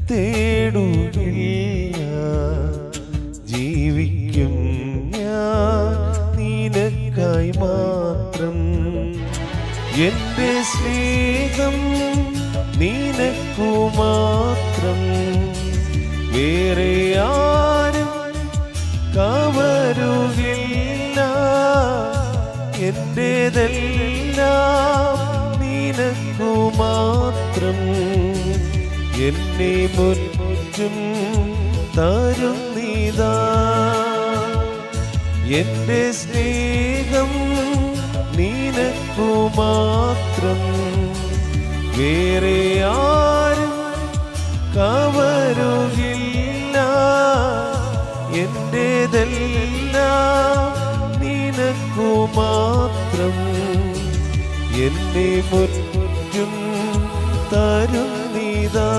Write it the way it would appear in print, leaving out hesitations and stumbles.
തേടുകില്ല, ജീവിക്കും ഞാൻ നിനക്കായി മാത്രം. എന്റെ സ്നേഹം നിനക്കു മാത്രം, വേറെ ആരും കവരുകില്ല. എന്റേതെല്ലാം നിനക്കു മാത്രം, എന്നെ മുറ്റും തരുന്നിതാ. എന്റെ സ്നേഹം നിനക്കു മാത്രം, വേറെ ആരും കവരുകില്ല. എന്റേതെല്ലാം നിനക്കു മാത്രം, എന്നെ മുറ്റും തരുന്നിതാ.